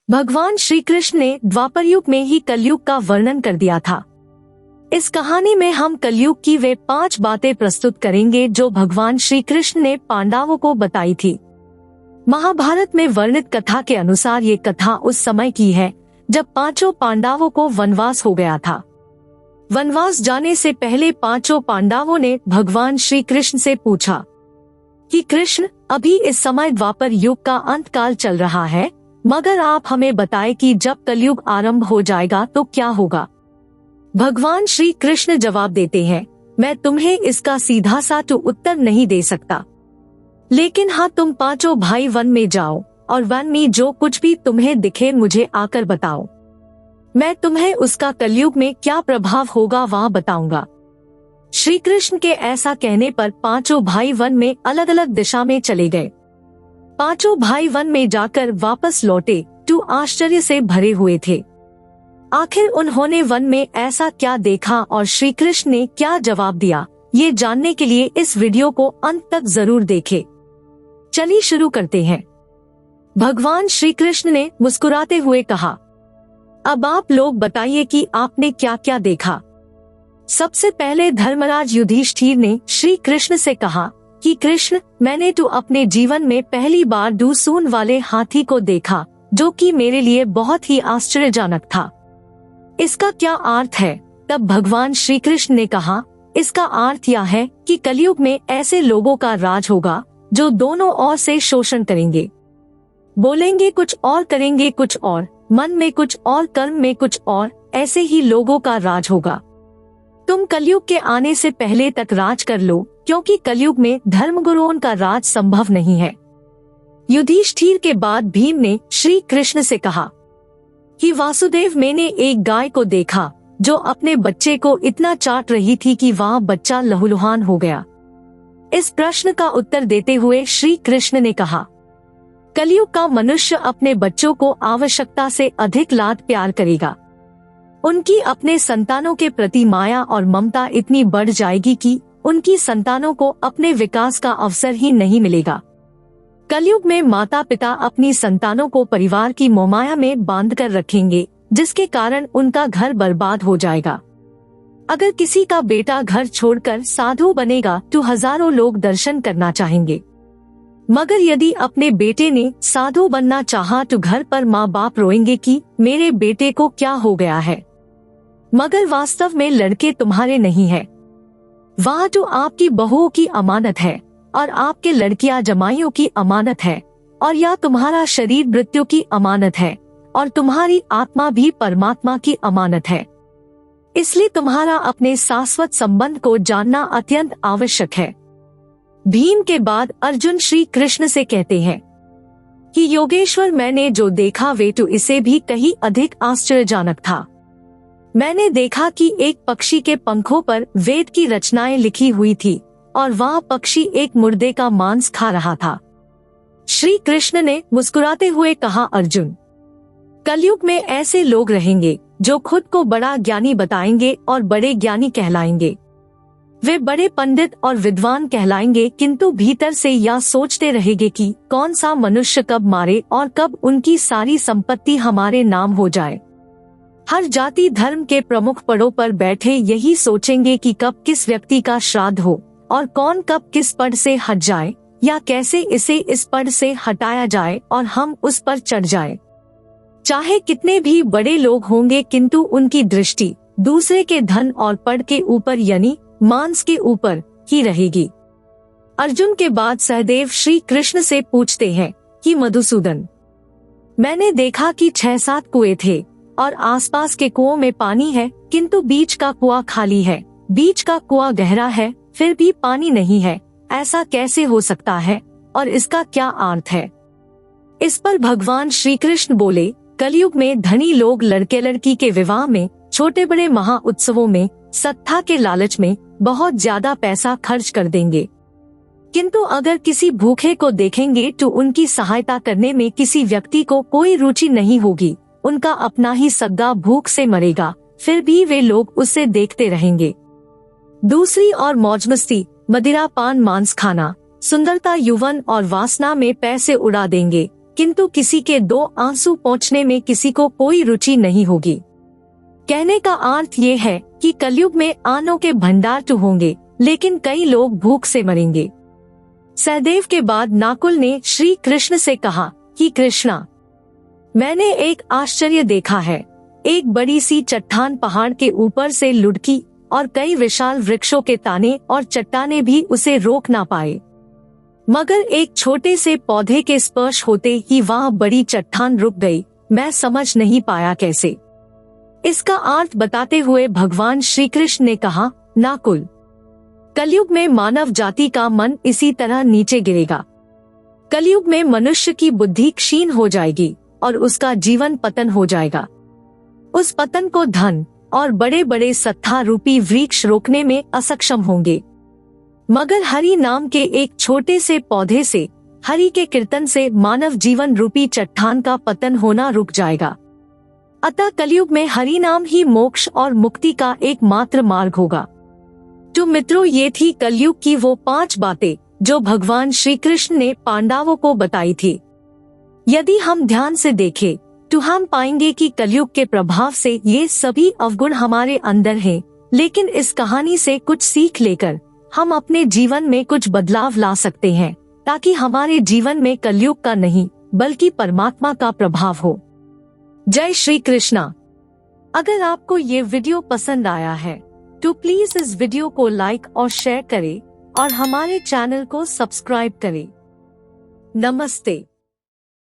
भगवान श्री कृष्ण ने द्वापर युग में ही कलयुग का वर्णन कर दिया था। इस कहानी में हम कलयुग की वे 5 बातें प्रस्तुत करेंगे जो भगवान श्री कृष्ण ने पांडवों को बताई थी। महाभारत में वर्णित कथा के अनुसार ये कथा उस समय की है जब 5 पांडवों को वनवास हो गया था। वनवास जाने से पहले 5 पांडवों ने भगवान श्री कृष्ण से पूछा कि कृष्ण, अभी इस समय द्वापर युग का अंत काल चल रहा है, मगर आप हमें बताएं कि जब कलयुग आरंभ हो जाएगा तो क्या होगा। भगवान श्री कृष्ण जवाब देते हैं, मैं तुम्हें इसका सीधा सा तो उत्तर नहीं दे सकता, लेकिन हाँ, तुम 5 भाई वन में जाओ और वन में जो कुछ भी तुम्हें दिखे मुझे आकर बताओ। मैं तुम्हें उसका कलयुग में क्या प्रभाव होगा वह बताऊंगा। श्री कृष्ण के ऐसा कहने पर 5 भाई वन में अलग अलग दिशा में चले गए। 5 भाई वन में जाकर वापस लौटे तो आश्चर्य से भरे हुए थे। आखिर उन्होंने वन में ऐसा क्या देखा और श्री कृष्ण ने क्या जवाब दिया, ये जानने के लिए इस वीडियो को अंत तक जरूर देखें। चलिए शुरू करते हैं। भगवान श्री कृष्ण ने मुस्कुराते हुए कहा, अब आप लोग बताइए कि आपने क्या क्या देखा। सबसे पहले धर्मराज युधिष्ठिर ने श्री कृष्ण से कहा कि कृष्ण, मैंने तो अपने जीवन में पहली बार 2 सूंड वाले हाथी को देखा, जो कि मेरे लिए बहुत ही आश्चर्यजनक था। इसका क्या अर्थ है? तब भगवान श्री कृष्ण ने कहा, इसका अर्थ यह है कि कलयुग में ऐसे लोगों का राज होगा जो दोनों ओर से शोषण करेंगे, बोलेंगे कुछ और करेंगे कुछ और, मन में कुछ और कर्म में कुछ और, ऐसे ही लोगों का राज होगा। तुम कलयुग के आने से पहले तक राज कर लो, क्योंकि कलयुग में धर्मगुरुओं का राज संभव नहीं है। युधिष्ठिर के बाद भीम ने श्री कृष्ण से कहा कि वासुदेव, मैंने एक गाय को देखा जो अपने बच्चे को इतना चाट रही थी कि वह बच्चा लहूलुहान हो गया। इस प्रश्न का उत्तर देते हुए श्री कृष्ण ने कहा, कलयुग का मनुष्य अपने बच्चों को आवश्यकता से अधिक लाड प्यार करेगा। उनकी अपने संतानों के प्रति माया और ममता इतनी बढ़ जाएगी कि उनकी संतानों को अपने विकास का अवसर ही नहीं मिलेगा। कलयुग में माता पिता अपनी संतानों को परिवार की मोहमाया में बांध कर रखेंगे, जिसके कारण उनका घर बर्बाद हो जाएगा। अगर किसी का बेटा घर छोड़कर साधु बनेगा तो हजारों लोग दर्शन करना चाहेंगे, मगर यदि अपने बेटे ने साधु बनना चाहा तो घर पर माँ बाप रोएंगे कि मेरे बेटे को क्या हो गया है। मगर वास्तव में लड़के तुम्हारे नहीं है, वह तो आपकी बहुओं की अमानत है और आपके लड़कियां जमाइयों की अमानत है, और यह तुम्हारा शरीर मृत्यु की अमानत है और तुम्हारी आत्मा भी परमात्मा की अमानत है। इसलिए तुम्हारा अपने शाश्वत संबंध को जानना अत्यंत आवश्यक है। भीम के बाद अर्जुन श्री कृष्ण से कहते हैं कि योगेश्वर, मैंने जो देखा वे तो इसे भी कहीं अधिक आश्चर्यजनक था। मैंने देखा कि एक पक्षी के पंखों पर वेद की रचनाएं लिखी हुई थी और वह पक्षी एक मुर्दे का मांस खा रहा था। श्री कृष्ण ने मुस्कुराते हुए कहा, अर्जुन, कलयुग में ऐसे लोग रहेंगे जो खुद को बड़ा ज्ञानी बताएंगे और बड़े ज्ञानी कहलाएंगे। वे बड़े पंडित और विद्वान कहलाएंगे, किंतु भीतर से यह सोचते रहेंगे कि कौन सा मनुष्य कब मारे और कब उनकी सारी संपत्ति हमारे नाम हो जाए। हर जाति धर्म के प्रमुख पदों पर बैठे यही सोचेंगे कि कब किस व्यक्ति का श्राद्ध हो और कौन कब किस पद से हट जाए, या कैसे इसे इस पद से हटाया जाए और हम उस पर चढ़ जाए। चाहे कितने भी बड़े लोग होंगे, किंतु उनकी दृष्टि दूसरे के धन और पद के ऊपर यानी मांस के ऊपर ही रहेगी। अर्जुन के बाद सहदेव श्री कृष्ण से पूछते हैं कि मधुसूदन, मैंने देखा कि 6-7 कुएं थे और आसपास के कुओं में पानी है, किंतु बीच का कुआं खाली है। बीच का कुआं गहरा है, फिर भी पानी नहीं है। ऐसा कैसे हो सकता है और इसका क्या अर्थ है? इस पर भगवान श्री कृष्ण बोले, कलयुग में धनी लोग लड़के लड़की के विवाह में, छोटे बड़े महा उत्सवों में, सत्ता के लालच में बहुत ज्यादा पैसा खर्च कर देंगे, किंतु अगर किसी भूखे को देखेंगे तो उनकी सहायता करने में किसी व्यक्ति को कोई रुचि नहीं होगी। उनका अपना ही सगा भूख से मरेगा, फिर भी वे लोग उसे देखते रहेंगे। दूसरी और मौज मस्ती, मदिरा पान मांस खाना, सुंदरता यौवन और वासना में पैसे उड़ा देंगे, किंतु किसी के 2 आंसू पोंछने में किसी को कोई रुचि नहीं होगी। कहने का अर्थ ये है कि कलयुग में अन्नों के भंडार तो होंगे, लेकिन कई लोग भूख से मरेंगे। सहदेव के बाद नकुल ने श्री कृष्ण से कहा कि कृष्णा, मैंने एक आश्चर्य देखा है। एक बड़ी सी चट्टान पहाड़ के ऊपर से लुढ़की और कई विशाल वृक्षों के ताने और चट्टाने भी उसे रोक ना पाए, मगर एक छोटे से पौधे के स्पर्श होते ही वह बड़ी चट्टान रुक गई। मैं समझ नहीं पाया कैसे। इसका अर्थ बताते हुए भगवान श्री कृष्ण ने कहा, नकुल, कलयुग में मानव जाति का मन इसी तरह नीचे गिरेगा। कलयुग में मनुष्य की बुद्धि क्षीण हो जाएगी और उसका जीवन पतन हो जाएगा। उस पतन को धन और बड़े बड़े सत्ता रूपी वृक्ष रोकने में असक्षम होंगे, मगर हरि नाम के एक छोटे से पौधे से, हरि के कीर्तन से मानव जीवन रूपी चट्टान का पतन होना रुक जाएगा। अतः कलयुग में हरि नाम ही मोक्ष और मुक्ति का एकमात्र मार्ग होगा। तो मित्रों, ये थी कलयुग की वो 5 बातें जो भगवान श्री कृष्ण ने पांडवों को बताई थी। यदि हम ध्यान से देखें तो हम पाएंगे कि कलयुग के प्रभाव से ये सभी अवगुण हमारे अंदर हैं, लेकिन इस कहानी से कुछ सीख लेकर हम अपने जीवन में कुछ बदलाव ला सकते हैं, ताकि हमारे जीवन में कलयुग का नहीं बल्कि परमात्मा का प्रभाव हो। जय श्री कृष्णा। अगर आपको ये वीडियो पसंद आया है तो प्लीज इस वीडियो को लाइक और शेयर करें और हमारे चैनल को सब्सक्राइब करें। नमस्ते।